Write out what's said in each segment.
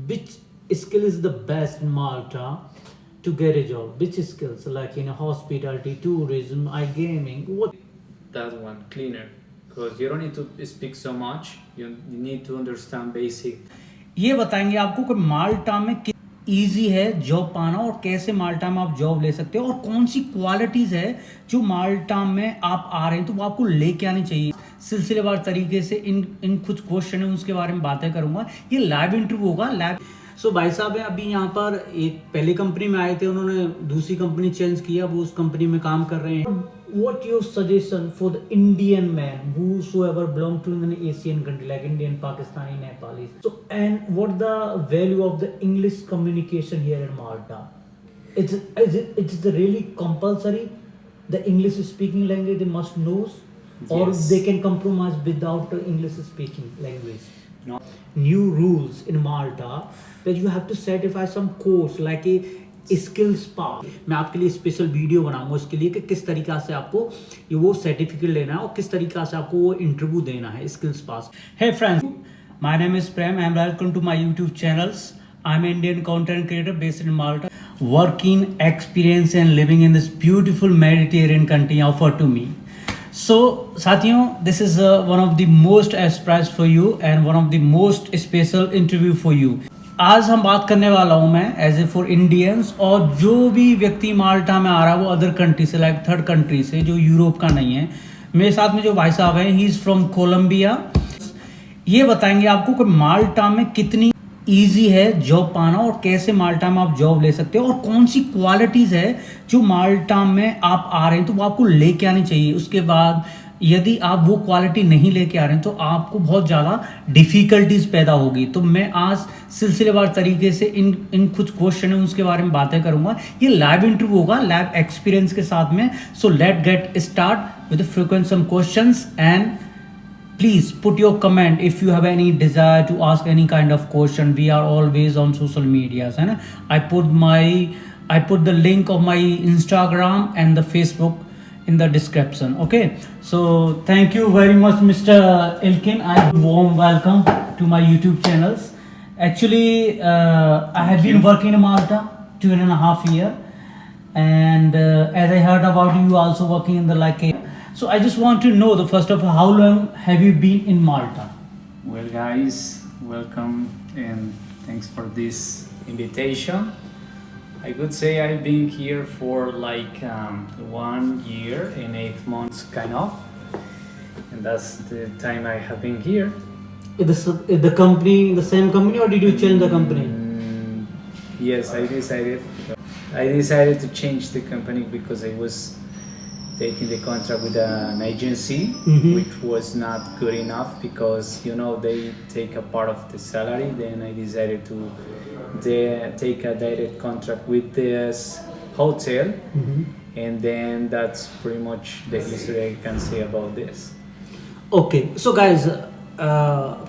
which skill is the best in Malta to get a job? Which skills, like in hospitality, tourism, iGaming? What? That one, cleaner, because you don't need to speak so much. You need to understand basic. ये बताएंगे आपको कि माल्टा में easy है job पाना और कैसे माल्टा में आप जॉब ले सकते हो और कौन सी क्वालिटीज है जो माल्टा में आप आ रहे हैं तो वो आपको लेके आनी चाहिए। सिलसिलेवार तरीके से इन कुछ क्वेश्चन है उसके बारे में बातें करूंगा। ये लाइव इंटरव्यू होगा। लाइव सो भाई साहब है अभी यहाँ पर एक पहले कंपनी में आए थे, उन्होंने दूसरी कंपनी चेंज किया, वो उस कंपनी में काम कर रहे हैं। What your suggestion for the Indian man whosoever belong to an Asian country like Indian, Pakistani, Nepali? So and what the value of the English communication here in Malta? It's the really compulsory the English speaking language they must know, or Yes. they can compromise without the English speaking language. No. New rules in Malta that you have to certify some course like a skills part. मैं आपके लिए special video बनाऊंगा उसके लिए कि किस तरीका से आपको ये वो सर्टिफिकेट लेना है और किस तरीका से आपको वो इंटरव्यू देना है skills pass. Hey friends, my name is Prem, I am welcome to my YouTube channels. I am Indian content creator based in Malta, working experience and living in this beautiful Mediterranean country offer to me. So साथियों, this is one of the most express for you and one of the most special interview for you. आज हम बात करने वाला हूं मैं as A for Indians, और जो भी व्यक्ति माल्टा में आ रहा है वो अदर कंट्री से, लाइक थर्ड कंट्री से, जो यूरोप का नहीं है। मेरे साथ में जो भाई साहब हैं, ही इज़ फ्रॉम कोलंबिया। ये बताएंगे आपको कि माल्टा में कितनी इजी है जॉब पाना और कैसे माल्टा में आप जॉब ले सकते हो और कौन सी क्वालिटीज़ है जो माल्टा में आप आ रहे हैं तो वो आपको लेके आनी चाहिए। उसके बाद यदि आप वो क्वालिटी नहीं लेके आ रहे हैं तो आपको बहुत ज़्यादा डिफ़िकल्टीज पैदा होगी। तो मैं आज सिलसिलेवार तरीके से इन कुछ क्वेश्चन है उसके बारे में बातें करूंगा। ये लाइव इंटरव्यू होगा, लाइव एक्सपीरियंस के साथ में। So let get start with frequent some questions and please put your comment if you have any desire to ask any kind of question. We are always on social medias, and I put the link of my Instagram and the Facebook in the description. Okay, so thank you very much, Mr. Ilkin. I warm welcome to my YouTube channels. Actually, I have been working in Malta 2.5 years, and as I heard about you also working in the so I just want to know the first of all, how long have you been in Malta? Well, guys, welcome and thanks for this invitation. I could say I've been here for like 1 year and 8 months, kind of, and that's the time I have been here. Is the company the same company, or did you change the company? Yes, I decided to change the company because I was taking the contract with an agency, which was not good enough because they take a part of the salary. Then I decided to take a direct contract with this hotel, and then that's pretty much the history I can say about this. Okay, so guys,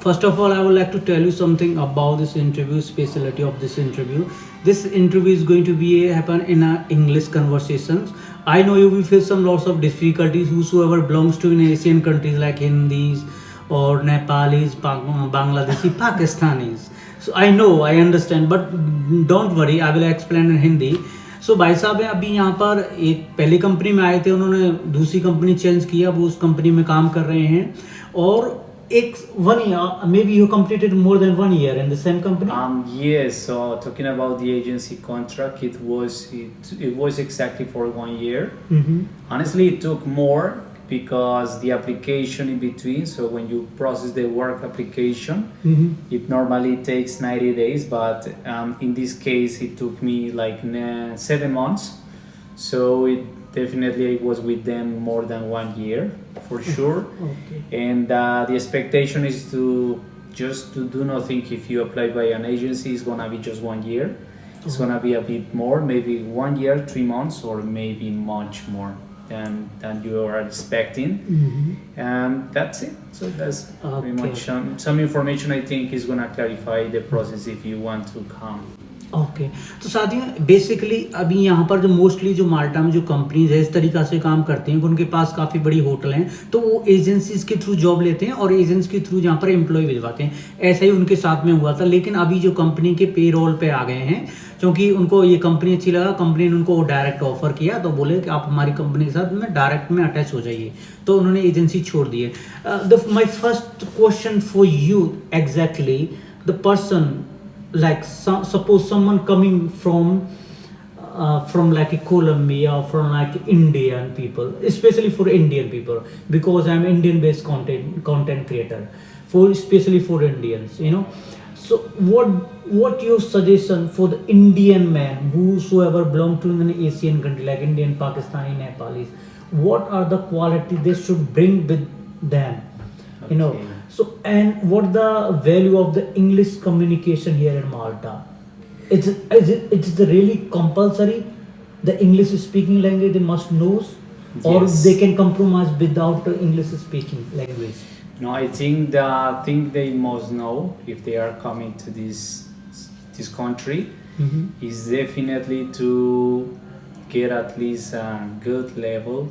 first of all I would like to tell you something about this interview, specialty of this interview. This interview is going to be happen in English conversations. I know you will face some lots of difficulties whosoever belongs to in Asian countries like Hindis or Nepalis, Bangladeshi, Pakistanis. So I know, I understand, but don't worry, I will explain in Hindi. So भाई साहब है अभी यहाँ पर एक पहले company में आए थे, उन्होंने दूसरी कंपनी चेंज किया, वो उस कंपनी में काम कर रहे हैं। और एक 1 year, maybe you completed more than 1 year in the same company? Yes, so talking about the agency contract, it was exactly for 1 year. Honestly, it took more because the application in between, so when you process the work application, it normally takes 90 days, but in this case it took me like 7 months. So it definitely I was with them more than 1 year for sure. Okay. And the expectation is to do nothing. If you apply by an agency, it's gonna be just 1 year. It's gonna be a bit more, maybe 1 year, 3 months, or maybe much more than you are expecting. And that's it. So that's pretty much some information I think is gonna clarify the process if you want to come. Okay. तो साथियों basically अभी यहाँ पर जो mostly जो माल्टा में जो companies है इस तरीक़ा से काम करती हैं कि उनके पास काफ़ी बड़ी होटल हैं, तो वो एजेंसीज के थ्रू जॉब लेते हैं और एजेंट्स के थ्रू यहाँ पर एम्प्लॉय भिजवाते हैं। ऐसा ही उनके साथ में हुआ था, लेकिन अभी जो कंपनी के पे रोल पे आ गए हैं, क्योंकि उनको ये कंपनी अच्छी लगा, कंपनी ने उनको डायरेक्ट ऑफर किया, तो बोले कि आप हमारी कंपनी के साथ में डायरेक्ट में अटैच हो जाइए, तो उन्होंने एजेंसी छोड़ दी है। My first question for you exactly the person, like suppose someone coming from like a Colombia or from like Indian people, especially for Indian people, because I'm Indian based content creator, for especially for Indians, you know. So what your suggestion for the Indian man whosoever belong to an Asian country like Indian, Pakistani, Nepalis, what are the quality they should bring with them, you know? So, and what the value of the English communication here in Malta? It's the really compulsory, the English speaking language they must know, or Yes. they can compromise without the English speaking language? No, I think the thing they must know if they are coming to this country is definitely to get at least a good level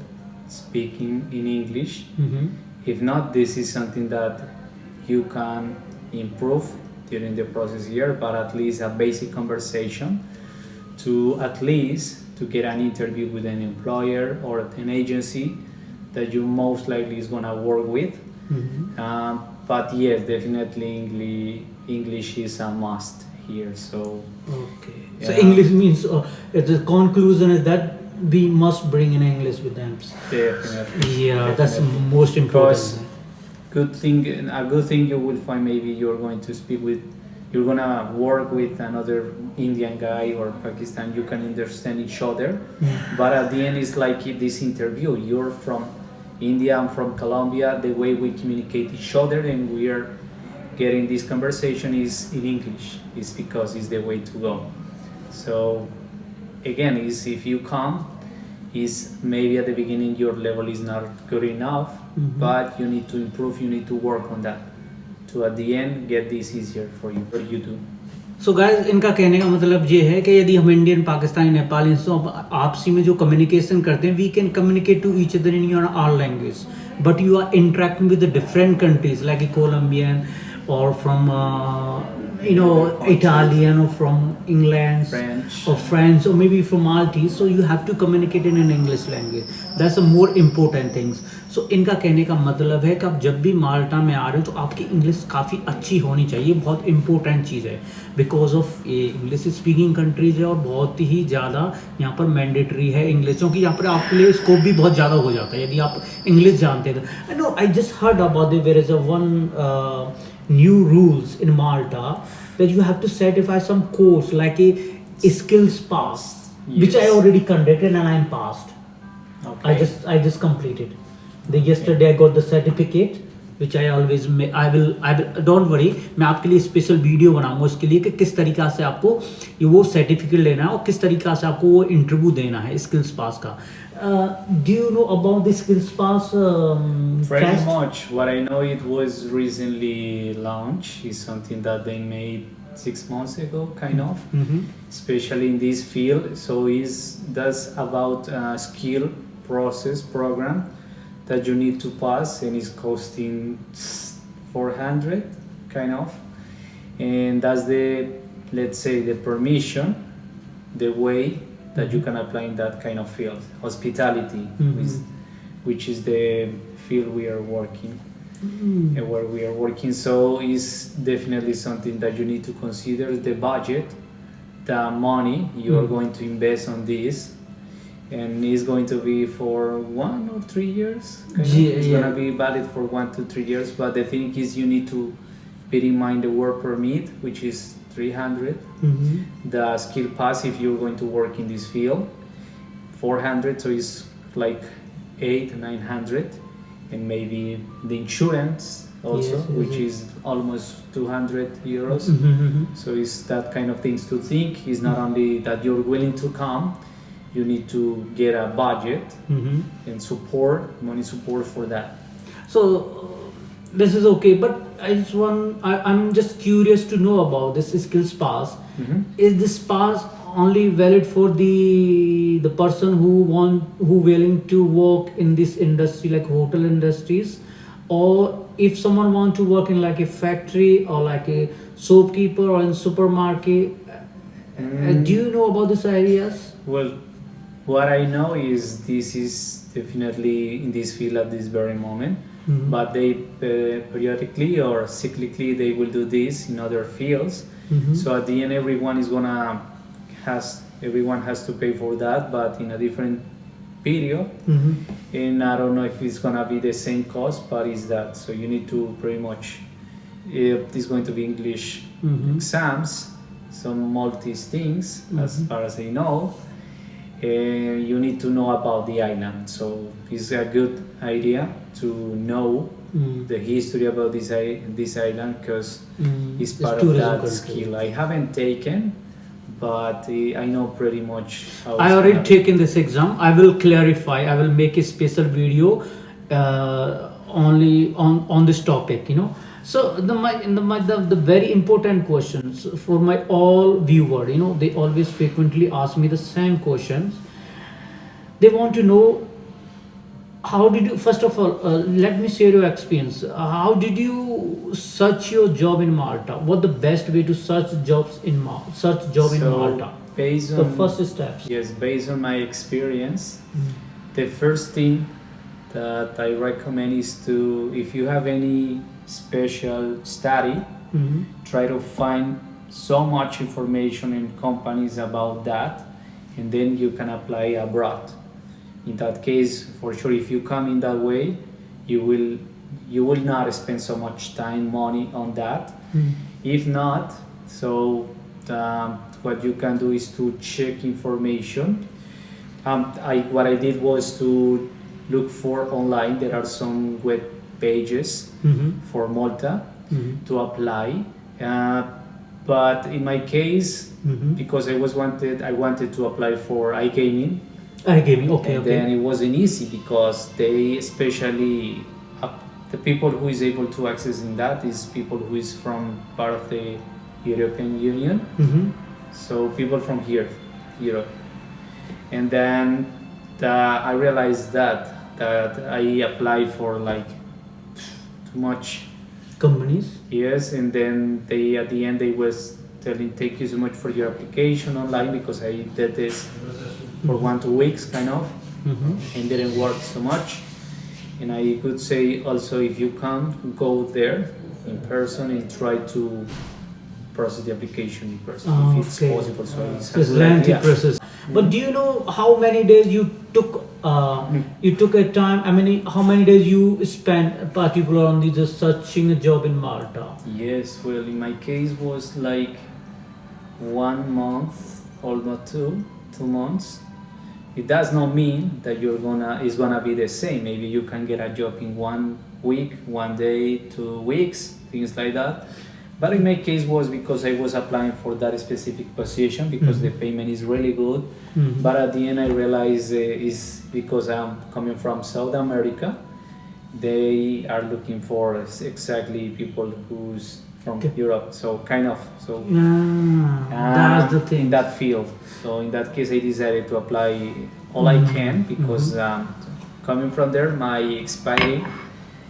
speaking in English. If not, this is something that you can improve during the process here, but at least a basic conversation to at least to get an interview with an employer or an agency that you most likely is going to work with. But yes, definitely English is a must here. So Okay. yeah. So English means the conclusion is that we must bring in English with them. Definitely. Yeah, that's Definitely. most important. Because a good thing you will find, maybe you're going to work with another Indian guy or Pakistan, you can understand each other. But at the end it's like this interview, you're from India, I'm from Colombia, the way we communicate each other and we are getting this conversation is in English, is because it's the way to go. So again, is if you come, is maybe at the beginning your level is not good enough, but you need to improve, you need to work on that to at the end get this easier for you, what you do. So guys इनका कहने का मतलब ये है कि यदि हम Indian, Pakistani, Nepali तो आपसी में जो कम्युनिकेशन करते हैं, we can communicate to each other in your our language, but you are interacting with different countries like Colombian or from Italian or from England, French. or French, or maybe from Maltese, so you have to communicate in an English language. That's a more important things. So इनका कहने का मतलब है कि आप जब भी माल्टा में आ रहे हो तो आपकी इंग्लिश काफ़ी अच्छी होनी चाहिए, बहुत इंपॉर्टेंट चीज़ है, बिकॉज ऑफ ये इंग्लिश स्पीकिंग कंट्रीज है और बहुत ही ज़्यादा यहाँ पर मैंडेटरी है इंग्लिश, क्योंकि यहाँ पर आपके लिए स्कोप भी बहुत ज़्यादा हो जाता है यदि आप इंग्लिश जानते हैं। I know, I just heard about their is a one new rules in Malta that you have to certify some course like a skills pass, which I already conducted and I'm passed. Okay. I just completed. Yesterday I got the certificate, which I always I will don't worry, मैं आपके लिए special video बनाऊंगा उसके लिए कि किस तरीका से आपको ये वो सर्टिफिकेट लेना है और किस तरीका से आपको वो इंटरव्यू देना है स्किल्स पास का। Do you know about the skills pass? Pretty test? much. What I know, it was recently launched. It's something that they made 6 months ago, kind of. Especially in this field. So that's about a skill process program that you need to pass, and it's costing 400, kind of. And that's the, let's say, the permission, the way that you can apply in that kind of field, hospitality, which is the field we are working, and where we are working. So it's definitely something that you need to consider the budget, the money you are going to invest on this, and it's going to be for 1 or 3 years. It's going to be valid for 1 to 3 years, but the thing is you need to bear in mind the work permit, which is 300. The skill pass, if you're going to work in this field, 400, so it's like 800-900, and maybe the insurance also, which is almost 200 euros. So it's that kind of things to think. It's not only that you're willing to come, you need to get a budget and money support for that. So this is okay, but I'm just curious to know about this skills pass. Mhm. Is this pass only valid for the person who willing to work in this industry like hotel industries, or if someone want to work in like a factory or like a shopkeeper or in supermarket? Do you know about these areas? Well, what I know is this is definitely in this field at this very moment, Mhm. but they periodically or cyclically they will do this in other fields. Mhm. So at the end, everyone has to pay for that, but in a different period. Mhm. And I don't know if it's gonna be the same cost, but it's that. So you need to pretty much, if it's going to be English Mhm. exams, some Maltese things, as Mhm. far as I know. You need to know about the island. So it's a good idea to know Mm. the history about this island because Mm. it's part of tourism that country. skill. I haven't taken, but I know pretty much how. I it's already gonna be. taken this exam. I will clarify. I will make a special video only on this topic. So the very important questions for my all viewer. They always frequently ask me the same questions. They want to know how did you first of all let me share your experience. How did you search your job in Malta? What the best way to search jobs in search job in So, Malta? based The on first steps. yes, based on my experience, the first thing that I recommend is to, if you have any special study, Mhm. try to find so much information in companies about that, and then you can apply abroad. In that case, for sure, if you come in that way, you will not spend so much time, money on that. Mhm. If not, so what you can do is to check information. What I did was to look for online. There are some web pages Mhm. for Malta Mhm. to apply. But in my case, Mhm. because I wanted to apply for iGaming, iGaming. Okay. and Okay. then it wasn't easy because they especially the people who is able to access in that is people who is from part of the European Union, Mhm. so people from here, Europe. And then I realized that I applied for like too much Companies. years, and then they at the end they was telling thank you so much for your application online because I did this for 1 2 weeks kind of Mhm. and didn't work so much. And I could say also if you can go there in person and try to process the application in person if it's Okay. possible. So it's So a it's good lengthy idea. process. But do you know how many days you took? You took a time. I mean, how many days you spent, particular on the just searching a job in Malta? Yes, well, in my case was like 1 month, almost 2 months. It does not mean that it's gonna be the same. Maybe you can get a job in 1 week, 1 day, 2 weeks, things like that. But in my case was because I was applying for that specific position because the payment is really good. Mhm. But at the end I realized is because I'm coming from South America, they are looking for exactly people who's from Okay. Europe. So kind of so That's the in thing. that field. So in that case, I decided to apply all I can because coming from there, my expiry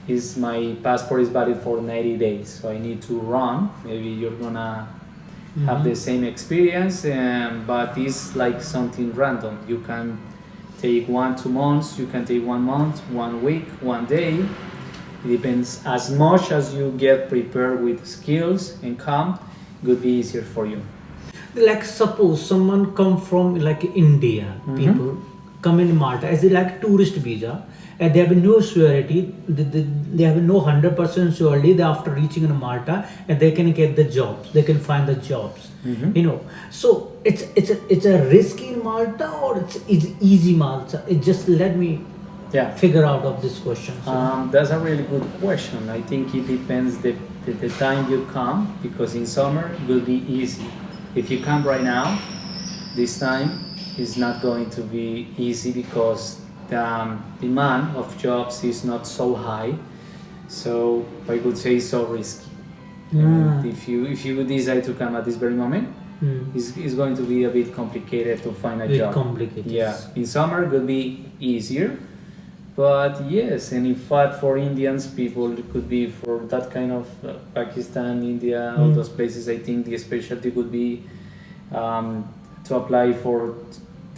is my passport is valid for 90 days. So I need to run. Maybe you're gonna have the same experience, but it's like something random. You can take 1 2 months. You can take 1 month, 1 week, 1 day. It depends. As much as you get prepared with skills and come, it would be easier for you. Like suppose someone come from like India, people come in Malta as a like tourist visa, and they have no surety. They have no 100% surety that after reaching in Malta, and they can get the jobs. They can find the jobs. So it's a risky in Malta or it's easy Malta. It just let me Yeah. figure out of this question. That's a really good question. I think it depends the time you come because in summer it will be easy. If you come right now, this time is not going to be easy because the demand of jobs is not so high. So I would say it's so risky. Ah. And if you decide to come at this very moment, it's going to be a bit complicated to find a Bit job. complicated. Yeah, in summer it could be easier, but yes, and in fact for Indians people it could be for that kind of Pakistan, India, all those places. I think the specialty would be to apply for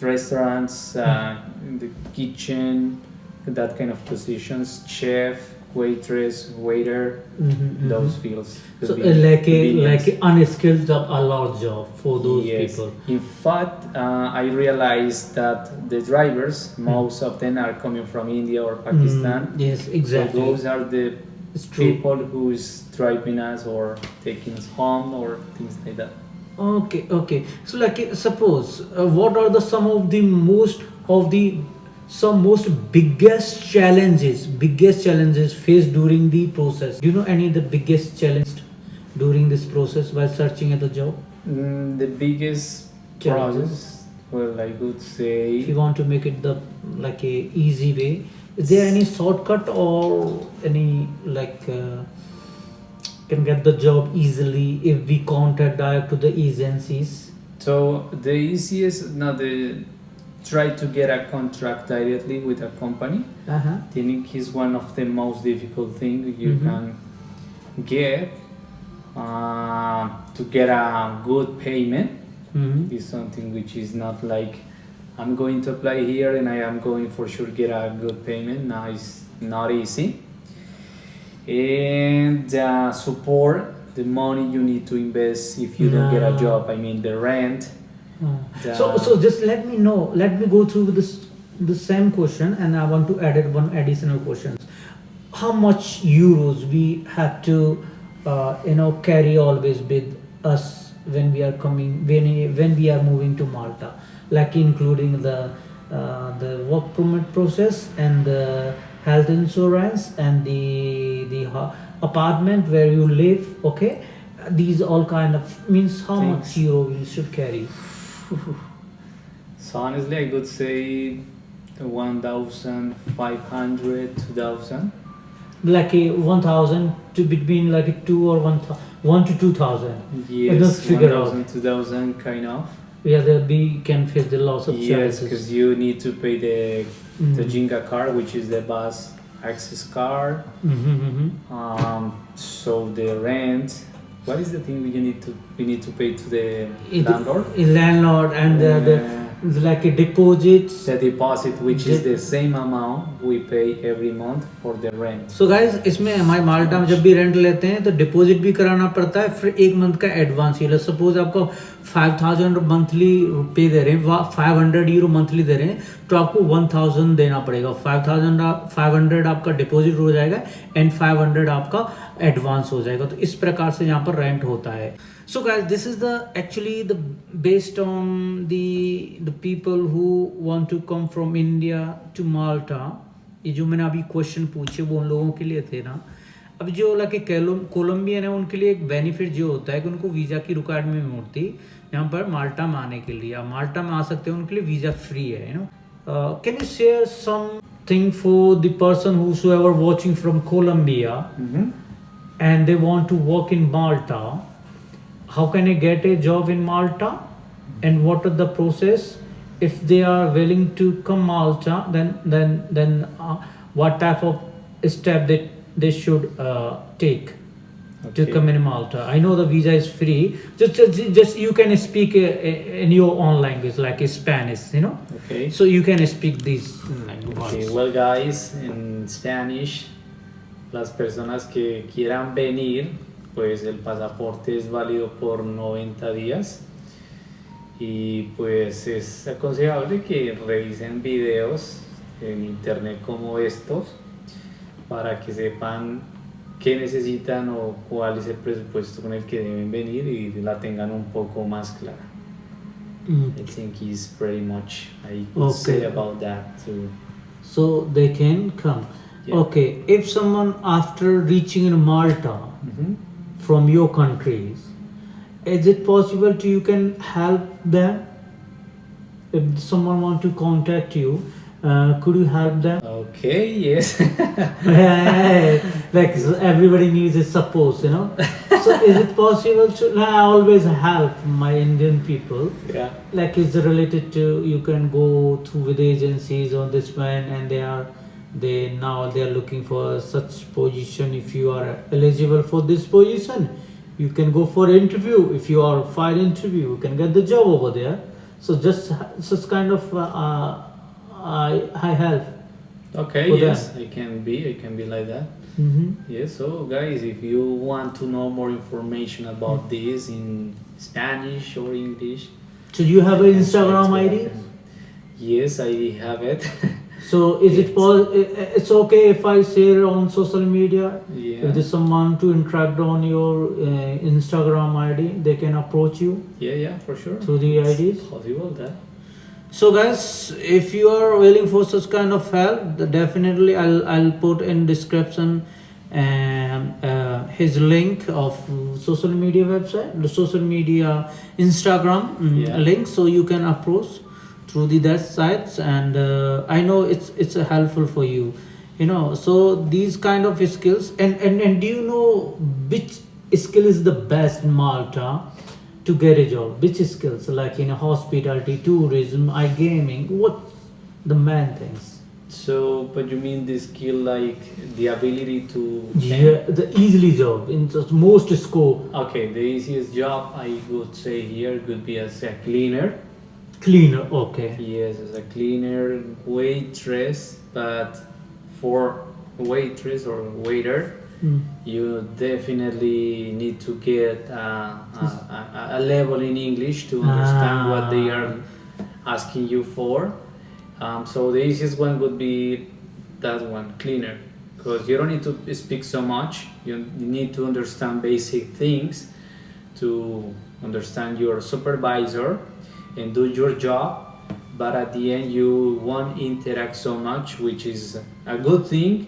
restaurants, in the kitchen, that kind of positions, chef, waitress, waiter, those fields. could So be like convenience. a unskilled job, a lot job for those Yes. people. In fact, I realized that the drivers, most of them are coming from India or Pakistan. Yes, So exactly. those are the It's true. people who's driving us or taking us home or things like that. Okay, okay. So like suppose what are the some most biggest challenges faced during the process? Do you know any of the biggest challenge during this process while searching at the job? The biggest Challenges. process, well, I would If say, you want to make it the like a easy way, is there any shortcut or any like can get the job easily if we contact direct to the agencies? so the easiest, now the try to get a contract directly with a company. Uh-huh. I think is one of the most difficult things you can get. To get a good payment Mm-hmm. is something which is not like I'm going to apply here and I am going for sure get a good payment. Now it's not easy. And support the money you need to invest if you don't get a Yeah. job. I mean the rent. The- So just let me know. Let me go through the same question, and I want to add it one additional question. How much euros we have to carry always with us when we are coming when we are moving to Malta, like including the work permit process and the health insurance and the apartment where you live. Okay, these all kind of means how much Thanks. euro we should carry. So honestly, I would say 1,500, 2,000. Like a 1,000 to between like a 2 or 1 to 2,000. Yes, Let's figure out. 1,000, 2,000 kind of. Yeah, we can face the loss of Yes, charges. because you need to pay the Mm. Jinga card, which is the bus access card. So the rent. What is the thing we need to pay to the landlord? Landlord and the like a deposits. The deposit, which is the same amount we pay every month for the rent. So guys इसमें हमारे माल्टा में जब भी rent लेते हैं तो deposit भी कराना पड़ता है, फिर एक मंथ का एडवांस ये सपोज आपको 5,000 मंथली पे दे रहे हैं, 500 यूरो मंथली दे रहे हैं, तो आपको 1,000 देना पड़ेगा. 500 आपका डिपॉजिट हो जाएगा एंड 500 आपका एडवांस हो जाएगा. तो इस प्रकार से यहाँ पर रेंट होता है. So guys, this is the based on the people who want to come from India to Malta. ये जो मैंने अभी क्वेश्चन पूछे वो उन लोगों के लिए थे ना. अब जो लगे कोलंबियन है उनके लिए एक बेनिफिट जो होता है कि उनको वीज़ा की रिक्वायरमेंट नहीं होती यहाँ पर माल्टा में आने के लिए. आप माल्टा में आ सकते हैं, उनके लिए वीज़ा फ्री है. You know, can you share something for the person whosoever watching from Colombia and they want to work in Malta? How can I get a job in Malta, and what are the process? If they are willing to come Malta, then what type of step they should take to come in Malta? I know the visa is free. Just you can speak in your own language, like Spanish, you know. Okay. So you can speak these words. Okay, well guys, in Spanish, las personas que quieran venir, pues el pasaporte es válido por 90 días y pues es aconsejable que revisen videos en internet como estos para que sepan qué necesitan o cuál es el presupuesto con el que deben venir y la tengan un poco más clara. I think is pretty much I could say about that too. So they can come. Yeah. Okay, if someone after reaching in Malta from your countries, is it possible to you can help them? If someone want to contact you Could you help them? Okay, yes. Like so everybody needs a support, you know. So is it possible to? I always help my Indian people. Yeah. Like is it related to you can go through with agencies on this one and they are looking for such position. If you are eligible for this position, you can go for interview. If you are file interview, you can get the job over there. So just kind of I help. Okay, For yes, I can be like that. Mm-hmm. Yes, so guys, if you want to know more information about this in Spanish or English, So you have an I can try Instagram to ID? help them. Yes, I have it. So is it it's okay if I share on social media? Yeah. If there's someone to interact on your Instagram ID, they can approach you Yeah, for sure. through the It's IDs. possible that. So guys, if you are willing for such kind of help, definitely I'll put in description his link of social media website, the social media Instagram Yeah. link, so you can approach through that sites, and I know it's helpful for you, you know. So these kind of skills, and do you know which skill is the best in Malta to get a job? Which skills, like in hospitality, tourism, iGaming, what the main things? So, but you mean the skill like the ability to Yeah, the easily job in just most scope. Okay, the easiest job I would say here could be as a cleaner. Cleaner, okay. Yes, as a cleaner, waitress, but for waitress or waiter, you definitely need to get a level in English to understand what they are asking you for. So the easiest one would be that one, cleaner, because you don't need to speak so much. You need to understand basic things to understand your supervisor and do your job. But at the end, you won't interact so much, which is a good thing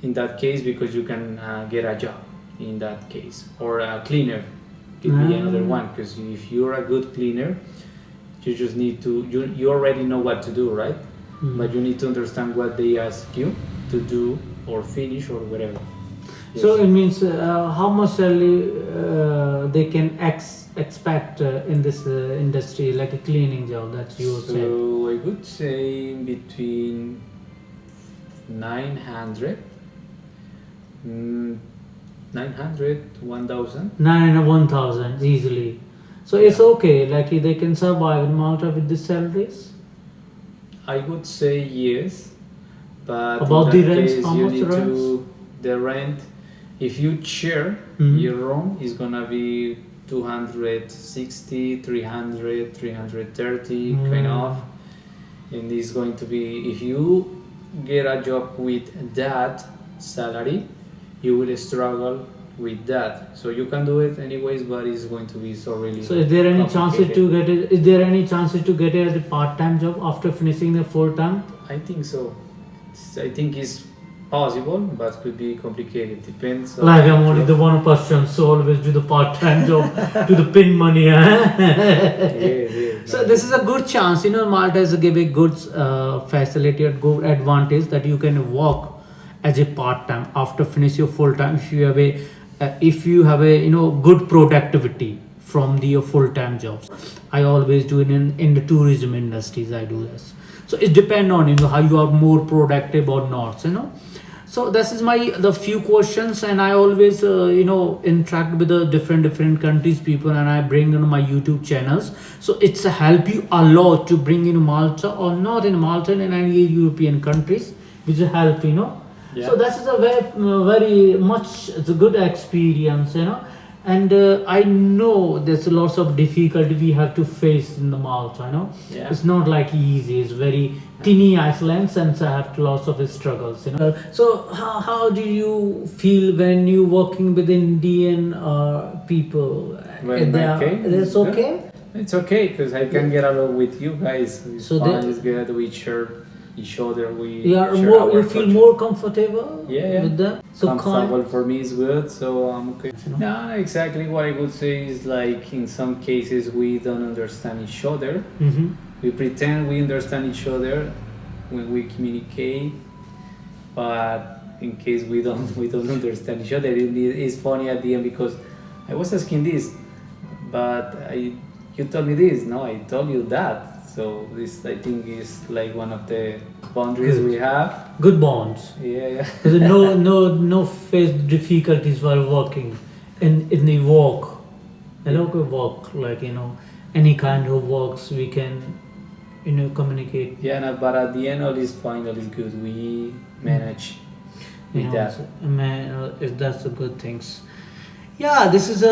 in that case, because you can get a job in that case, or a cleaner could be another one, because if you're a good cleaner, you just need to you already know what to do, right? But you need to understand what they ask you to do or finish or whatever. So it means how much salary they can expect in this industry, like a cleaning job that you said? So I would say between 900 1,000. 9 and 1,000 easily. So it's okay, like they can survive in Malta with the salaries. I would say yes, but About in the that rents, case how you much need rents? to the rent. If you share Mhm. your room, is gonna be 260, 300, 330 kind of, and it's going to be, if you get a job with that salary, you will struggle with that. So you can do it anyways, but it's going to be so really. So is there any chances complicated. to get it? Is there any chances to get it as a part-time job after finishing the full-time? I think so. I think it's possible, but could be complicated. Depends. On Like I'm only the one person, so always do the part-time job to the pin money. Yeah. So this is a good chance, you know. Malta is give a good facility, a good advantage that you can work as a part-time after finish your full-time if you have a good productivity from the your full-time jobs. I always do it in the tourism industries. I do this. So it depends on how you are more productive or not. So this is the few questions, and I always interact with the different countries people, and I bring on my YouTube channels. So it's help you a lot to bring in Malta or not in Malta and in any European countries, which will help. Yeah. So that is a very much it's a good experience, and I know there's lots of difficulty we have to face in the Malta. Yeah. It's not like easy. It's very teeny islands, and so I have lots of struggles. So how do you feel when you working with Indian people? When I came, It's okay. It's okay because I can get along with you guys. It's So fun. that- It's good. We share each other. We You are share more. our You feel culture. more comfortable. Yeah. With them. So Comfortable for me is good, so I'm okay. No, exactly what I would say is like in some cases we don't understand each other. Mm-hmm. We pretend we understand each other, when we communicate, but in case we don't understand each other, it's funny at the end because I was asking this, but you told me this. No, I told you that. So this I think is like one of the boundaries we have. Good bonds. Yeah. There's no face difficulties while working in the work. Work, like, any kind of works we can, communicate. Yeah, no, but at the end all is fine, all is good. We manage with that. That's the good things. Yeah, this is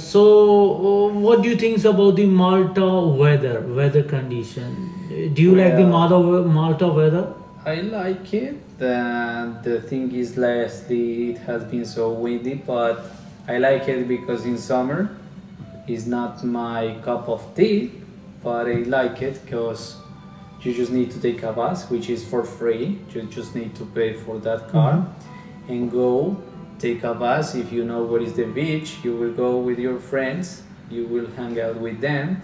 so what do you think about the Malta weather condition? Do you like the Malta weather? I like it. The thing is, lastly, it has been so windy, but I like it because in summer it's not my cup of tea, but I like it because you just need to take a bus, which is for free. You just need to pay for that car and go take a bus. If you know where is the beach, you will go with your friends, you will hang out with them,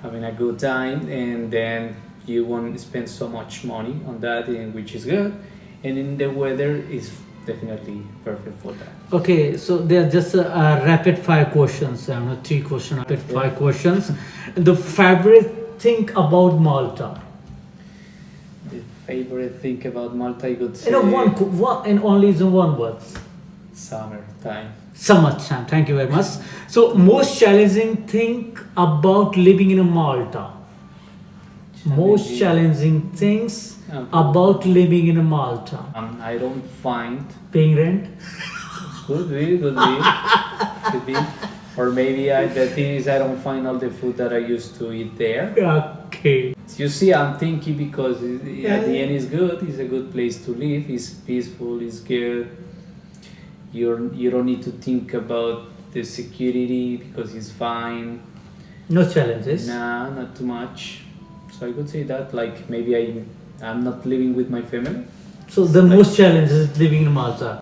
having a good time, and then you won't spend so much money on that, which is good. And in the weather is definitely perfect for that. Okay, so there are just rapid fire questions. 3 questions, rapid fire questions. The favorite thing about Malta? The favorite thing about Malta, I could say one and only in one word. Summertime. Summertime. Thank you very much. So, most challenging thing about living in Malta? Most challenging things about living in Malta? I don't find Paying rent? could be. Or maybe the thing is I don't find all the food that I used to eat there. Okay. You see, I'm thinking because at the end it's good. It's a good place to live. It's peaceful. It's good. You don't need to think about the security because it's fine. No challenges? Nah, not too much. So I could say that, like, maybe I'm not living with my family. So the most challenge is living in Malta,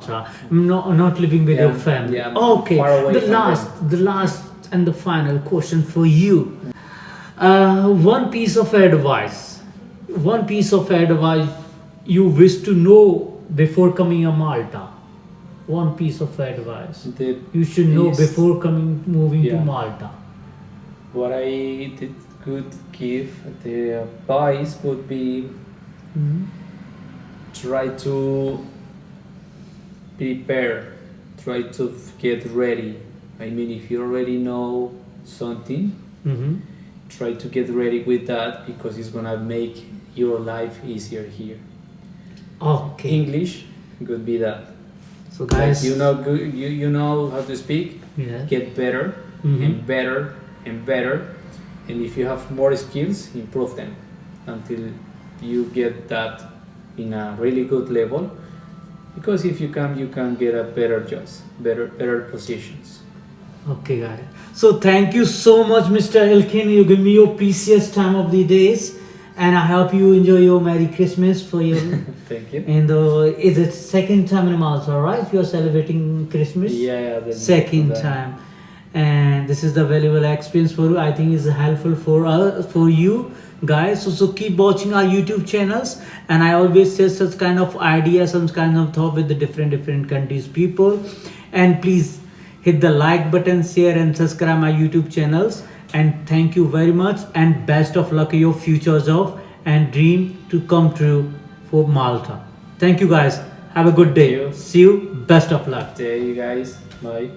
not living with your family. Yeah, okay. far away from The last and the final question for you. One piece of advice you wish to know before coming to Malta. One piece of advice you should know before moving to Malta. What I could give the advice would be try to prepare, try to get ready. I mean, if you already know something, try to get ready with that because it's gonna make your life easier here. Okay. English could be that. So guys, like you know how to speak. Get better and better and better, and if you have more skills, improve them until you get that in a really good level. Because if you can get a better jobs, better positions. Okay, guys. So thank you so much, Mr. Elkin. You give me your precious time of the days, and I hope you enjoy your Merry Christmas for your. Thank you. And is it second time in Malta, right? You are celebrating Christmas. Yeah. Second time, and this is the valuable experience for you. I think it's helpful for you guys. So keep watching our YouTube channels, and I always share such kind of ideas, some kind of thought with the different countries people, and please hit the like button, share and subscribe my YouTube channels. And thank you very much, and best of luck in your future job and dream to come true for Malta. Thank you guys. Have a good day. Thank you. See you. Best of luck. See you guys. Bye.